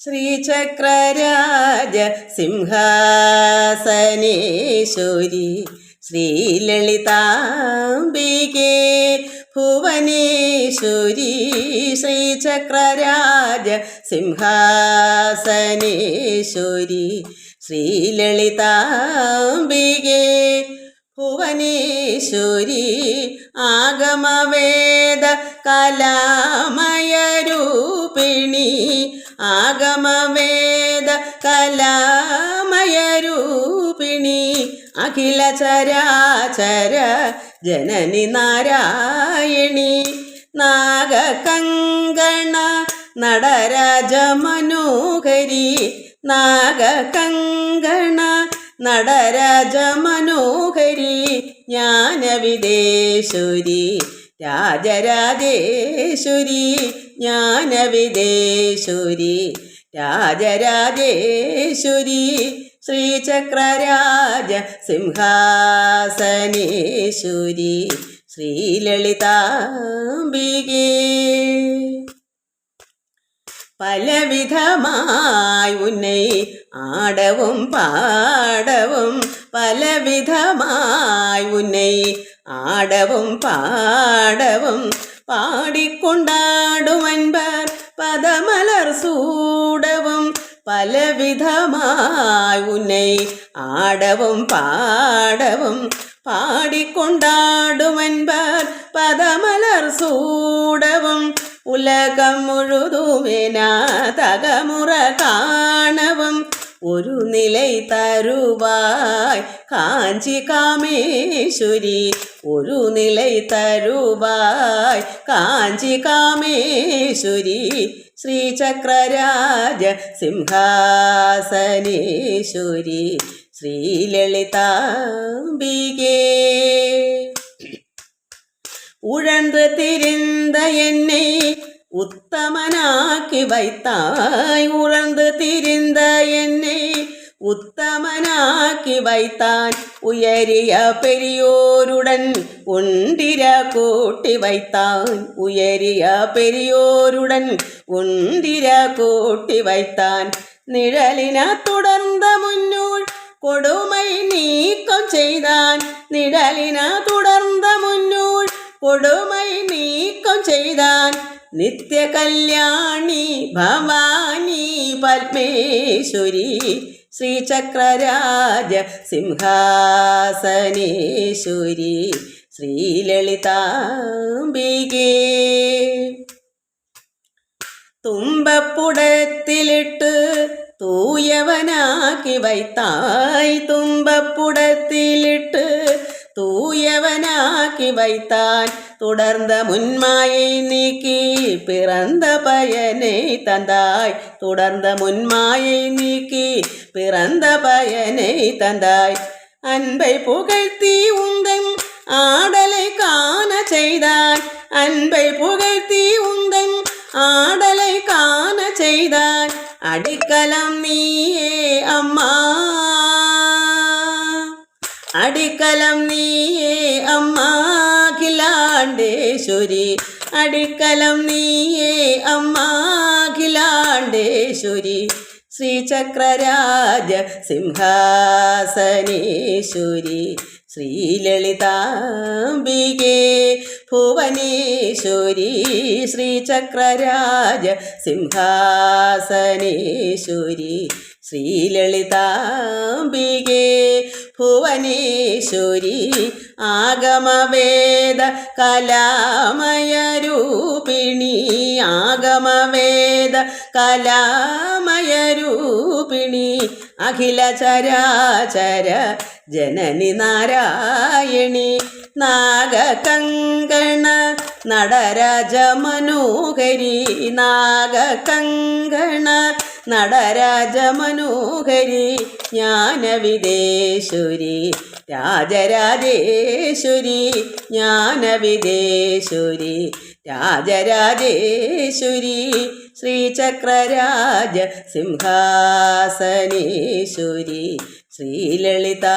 ശ്രീചക്രരാജ സിംഹാസനേശ്വരി ശ്രീലളിതാംബികേ ഭുവനേശ്വരി. ശ്രീചക്രരാജ സിംഹാസനേശ്വരി ശ്രീലളിതാംബികേ ഭുവനേശ്വരി. ആഗമവേദ കലാമയരൂപിണി ആഗമവേദ കലാമയരൂപിണി അഖില ചരാചര ജനനി നാരായണി. നാഗകങ്കണ നടരാജ മനോഹരി നാഗകങ്കണ നടരാജ മനോഹരി ജ്ഞാനവിദേശ്വരി രാജരാജേശ്വരി ജ്ഞാനവിദേശ്വരി രാജരാജേശ്വരി. ശ്രീചക്രരാജ സിംഹാസനേശ്വരി ശ്രീലളിതാംബികേ. പലവിധമായി ഉന്നൈ ആടവും പാടവും പലവിധമായി ഉന്നൈ ആടവും പാടവും പാടിക്കൊണ്ടാടുമൻപർ പദമലർ സൂടവും പലവിധമായി ഉന്നൈ ആടവും പാടവും പാടിക്കൊണ്ടാടുമൻപർ പദമലർ സൂടവും ഉലകം മുഴുതുമെന തകമുറ കാണവും ഒരു നിലൈ തരുവായ് കാഞ്ചി കാമേശ്വരി ഒരു നിലൈ തരുവായ് കാഞ്ചി കാമേശ്വരി. ശ്രീചക്രരാജ സിംഹാസനേശ്വരി ശ്രീലളിതാംബികേ. ഉഴந்து திரிந்த என்னை உத்தமனாக்கி வைத்தாய் உழந்து திரிந்த என்னை உத்தமனாக்கி வைத்தான் உயரிய பெரியோருடன் ஒன்றிர கூட்டி வைத்தான் உயரிய பெரியோருடன் ஒன்றிர கூட்டி வைத்தான் நிழலின தொடர்ந்த முன்னூள் கொடுமை நீக்கம் செய்தான் நிழலின தொடர்ந்த முன்னூள் കൊടുമൈ നീക്കം ചെയ്താൻ നിത്യ കല്യാണി ഭവാനി പത്മേശ്വരി. ശ്രീചക്രരാജ സിംഹാസനേശ്വരി ശ്രീലളിതാംബികേ. തുമ്പപ്പുടത്തിലിട്ട് തൂയവനാക്കി വൈത്തായ് തുമ്പപ്പുടത്തിലിട്ട് தூயவனாக்கி வைத்தான் தொடர்ந்த முன்மாயை நீக்கி பிறந்த பயனை தந்தாய் தொடர்ந்த முன்மாயை நீக்கி பிறந்த பயனை தந்தாய். அன்பை புகழ்த்தி உந்தன் ஆடலை காண செய்தான் அன்பை புகழ்த்தி உந்தன் ஆடலை காண செய்தான். அடிக்கலம் நீயே அம்மா അടിക്കലം നീയേ അമ്മാ അഖിലാണ്ടേശ്വരി അടിക്കലം നീയേ അമ്മാ അഖിലാണ്ടേശ്വരി. ശ്രീചക്രരാജ സിംഹാസനേശ്വരി ശ്രീലളിതാംബികേ ഭുവനേശ്വരി. ശ്രീചക്രരാജ സിംഹാസനേശ്വരി ശ്രീലളിതാംബികേ ഭുവനേശ്വരി. ആഗമവേദ കലാമയരൂപിണി ആഗമവേദ കലാമയരൂപിണി അഖില ചരാചര ജനനി നാരായണി. നാഗകങ്കണ നടരാജ മനോഹരി നാഗകങ്കണ നടരാജ മനോഹരി ജ്ഞാനവിദേശ്വരി രാജരാജേശ്വരി ജ്ഞാനവിദേശ്വരി രാജരാജേശ്വരി. ശ്രീചക്രരാജ സിംഹാസനേശ്വരി ശ്രീലളിതാംബികേ.